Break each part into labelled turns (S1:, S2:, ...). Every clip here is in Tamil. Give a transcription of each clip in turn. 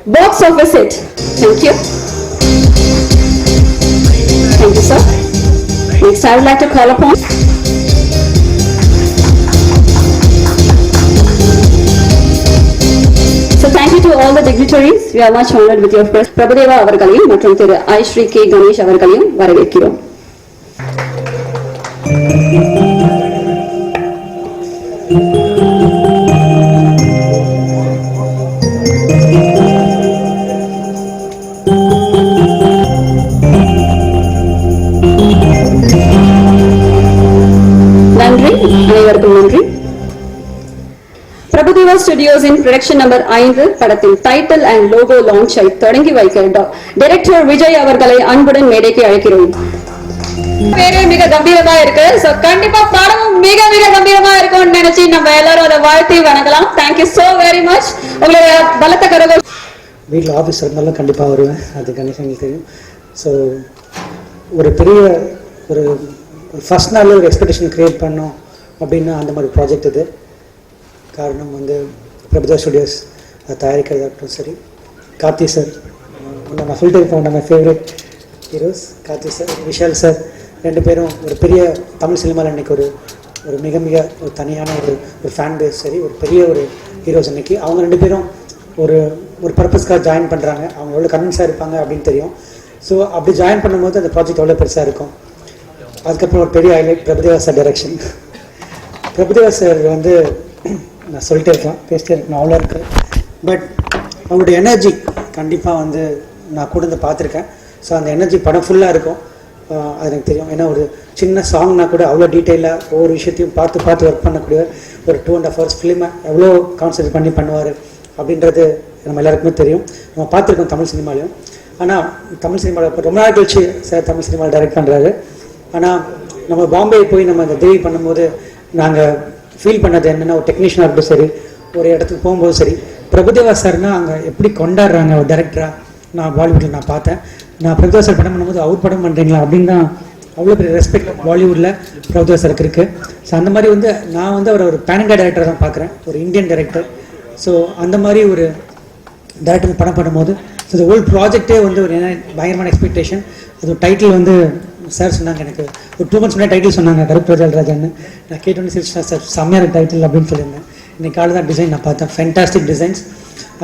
S1: box office hit. Thank you. Thank you, sir. Next, I would like to call upon. So thank you to all the dignitaries. We are much honored with your presence. Prabhudeva அவர்களையும் மற்றும் திரு ஐஸ்ரீ கே கணேஷ் அவர்களையும் வரவேற்கிறோம். நன்றி, அனைவருக்கும் நன்றி. பிரபுதேவா ஸ்டுடியோஸ் இன் ப்ரொடக்ஷன் நம்பர் 5 படத்தின் டைட்டில் அண்ட் லோகோ லான்ச்சை தொடங்கி வைக்க டைரக்டர் விஜய் அவர்களை அன்புடன் மேடைக்கு அழைக்கிறோம். பேரே மிக கம்பீரமா இருக்கு. சோ கண்டிப்பா படமும் மிக மிக கம்பீரமா இருக்கும்னு நினைச்சு நம்ம எல்லாரும் அதை வாழ்த்தி வணங்கலாம். Thank you so very much. உங்களுடைய பலத்த கரங்கள்.
S2: வீட்டில் ஆஃபீஸ் இருந்தாலும் கண்டிப்பாக வருவேன், அது கண்டிப்பாக தெரியும். ஸோ ஒரு பெரிய ஒரு ஃபர்ஸ்ட் நாளில் ஒரு எக்ஸ்பெக்டேஷன் க்ரியேட் பண்ணோம் அப்படின்னா அந்த மாதிரி ப்ராஜெக்ட் இது. காரணம் வந்து பிரபுதேவா ஸ்டுடியோஸ் அதை தயாரிக்கிறதாகட்டும் சரி, கார்த்தி சார் நம்ம ஃபுல் டைம் நம்ம favourite heroes Karthi sir, Vishal sir, ரெண்டு பேரும் ஒரு பெரிய தமிழ் சினிமாவில் இன்றைக்கி ஒரு மிக மிக ஒரு தனியான ஒரு ஃபேன் பேஸ் சரி, ஒரு பெரிய ஒரு ஹீரோஸ் இன்றைக்கி அவங்க ரெண்டு பேரும் ஒரு பர்பஸ்க்காக ஜாயின் பண்ணுறாங்க. அவங்க எவ்வளோ கன்வின்ஸாக இருப்பாங்க அப்படின்னு தெரியும். ஸோ அப்படி ஜாயின் பண்ணும்போது அந்த ப்ராஜெக்ட் எவ்வளோ பெருசாக இருக்கும். அதுக்கப்புறம் ஒரு பெரிய highlight Prabhudeva sir direction. Prabhudeva sir வந்து நான் சொல்லிட்டே இருக்கலாம், பேசிட்டே இருக்கணும், அவ்வளோ இருக்குது. பட் அவங்களுடைய எனர்ஜி கண்டிப்பாக வந்து நான் கூட இருந்து பார்த்துருக்கேன். ஸோ அந்த எனர்ஜி படம் ஃபுல்லாக இருக்கும், அது எனக்கு தெரியும். ஏன்னா ஒரு சின்ன சாங்னா கூட அவ்வளோ டீட்டெயிலாக ஒவ்வொரு விஷயத்தையும் பார்த்து ஒர்க் பண்ணக்கூடிய ஒரு 2.5 hours ஃபிலிமை எவ்வளோ கான்சன்ட்ரேட் பண்ணி பண்ணுவார் அப்படின்றது நம்ம எல்லாருக்குமே தெரியும். நம்ம பார்த்துருக்கோம் தமிழ் சினிமாலையும். ஆனால் தமிழ் சினிமாவில் இப்போ ரொம்ப நாள் கழிச்சு சார் தமிழ் சினிமாவில் டைரக்ட் பண்ணுறாரு. ஆனால் நம்ம பாம்பே போய் நம்ம அந்த தேவி பண்ணும்போது நாங்கள் ஃபீல் பண்ணது என்னென்னா, ஒரு டெக்னீஷியனாக இருக்கட்டும் சரி, ஒரு இடத்துக்கு போகும்போது சரி, பிரபுதேவா சார்னால் அங்கே எப்படி கொண்டாடுறாங்க ஒரு டைரக்டராக நான் பாலிவுட்டில் நான் பார்த்தேன். நான் பிரபுதேவா சார் படம் பண்ணும்போது அவுட் படம் பண்ணுறீங்களா அப்படின்னு தான் அவ்வளோ பெரிய ரெஸ்பெக்ட் பாலிவுட்டில் பிரபுதேவா சாருக்கு இருக்குது. ஸோ அந்த மாதிரி வந்து நான் வந்து அவர் ஒரு பேன் இண்டியா டைரக்டர் தான் பார்க்குறேன், ஒரு இந்தியன் டைரக்டர். ஸோ அந்த மாதிரி ஒரு டைரக்டர் படம் பண்ணும்போது ஸோ இந்த ஹோல் ப்ராஜெக்டே வந்து ஒரு பயங்கரமான எக்ஸ்பெக்டேஷன். அது ஒரு டைட்டில் வந்து சார் சொன்னாங்க, எனக்கு ஒரு 2 months முன்னாடி டைட்டில் சொன்னாங்க கருப்ராஜல் ராஜான்னு. நான் கேட்டோன்னு சிரிச்சா சார் செம்மையான டைட்டில் அப்படின்னு சொல்லியிருந்தேன். இன்னைக்கு காலை தான் டிசைன் நான் பார்த்தேன், fantastic designs.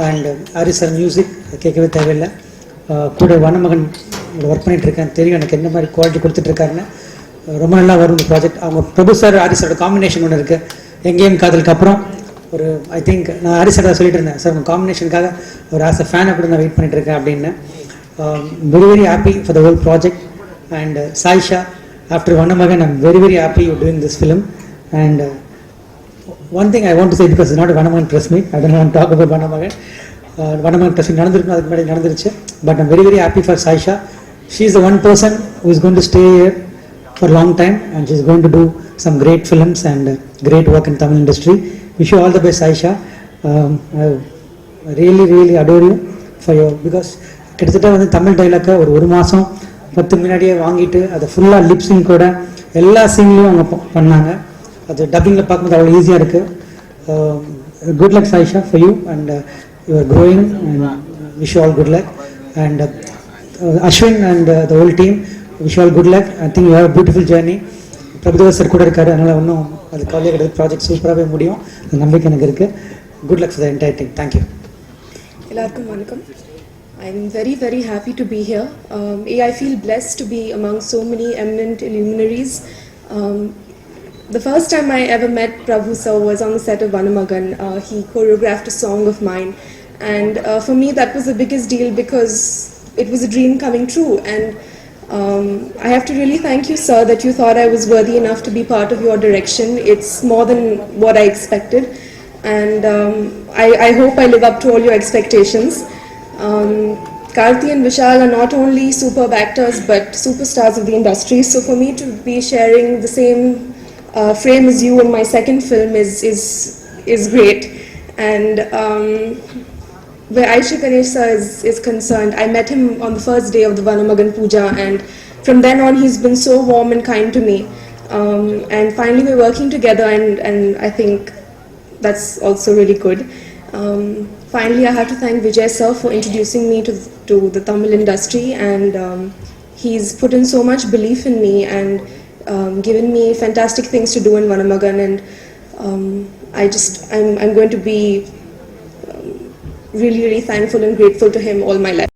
S2: And Harris sir music கேட்கவே தேவையில்லை. கூட வனமகன் ஒர்க் பண்ணிகிட்ருக்கேன், தெரியும் எனக்கு எந்த மாதிரி குவாலிட்டி கொடுத்துட்ருக்காருன்னு. ரொம்ப நல்லா வரும் இந்த ப்ராஜெக்ட். அவங்க பிரபு சார் ஹாரிஸ் சாரோட காம்பினேஷன் ஒன்று இருக்குது, எங்கேயும் காதலுக்கு அப்புறம். ஒரு ஐ திங்க் நான் ஹாரிஸ் சார் சொல்லிட்டு இருந்தேன், சார் உங்கள் காம்பினேஷனுக்காக ஒரு ஆஸ் அ ஃபேனை கூட நான் வெயிட் பண்ணிகிட்ருக்கேன் அப்படின்னு. Very very happy for the whole project. And Saisha, after Vanamagan, I'm very very happy you're doing this film. And one thing I want to say, because it's not a Vanamagan press meet, I don't want to talk about Vanamagan. Vanamagan press meet நடந்துருக்கு, அதுக்கு முன்னாடி நடந்துருச்சு. But I'm very very happy for Saisha. She is the one person who is going to stay here for a long time, and she's going to do some great films and great work in Tamil industry. Wish you all the best, Saisha. I really really adore you for your, because கிட்டத்தட்ட வந்து தமிழ் டைலாக்கை ஒரு மாதம் 10 முன்னாடியே வாங்கிட்டு அதை ஃபுல்லாக லிப்ஸிங் கூட எல்லா சீன்லையும் அவங்க பண்ணாங்க. அது டப்பிங்கில் பார்க்கும்போது அவ்வளோ ஈஸியாக இருக்குது. Good luck Sayyeshaa for you, and you are growing, and wish all good luck. And Ashwin and the whole team wish all good luck. I think you have beautiful journey. Prabhudeva sir கூட இருக்காரு, அதனால் இன்னும் அது கவலையே கிடையாது, ப்ராஜெக்ட் சூப்பராகவே முடியும், அந்த நம்பிக்கை எனக்கு இருக்குது. Good luck for the entire team. Thank you.
S3: எல்லாருக்கும் வணக்கம். I'm very very happy to be here. I feel blessed to be among so many eminent luminaries. The first time I ever met Prabhu sir was on the set of Vanamagan. He choreographed a song of mine, and for me that was the biggest deal because it was a dream coming true. And I have to really thank you, sir, that you thought I was worthy enough to be part of your direction. It's more than what I expected, and I hope I live up to all your expectations. Karthi and Vishal are not only superb actors but superstars of the industry. So for me to be sharing the same frame as you in my second film is great. And where Aisha Ganesh sir is concerned, I met him on the first day of the Vanamagan Puja, and from then on he's been so warm and kind to me. And finally we're working together, and I think that's also really good. finally, I have to thank Vijay sir for introducing me to the Tamil industry, and he's put in so much belief in me and given me fantastic things to do in Vanamagan, and I'm going to be really, really thankful and grateful to him all my life.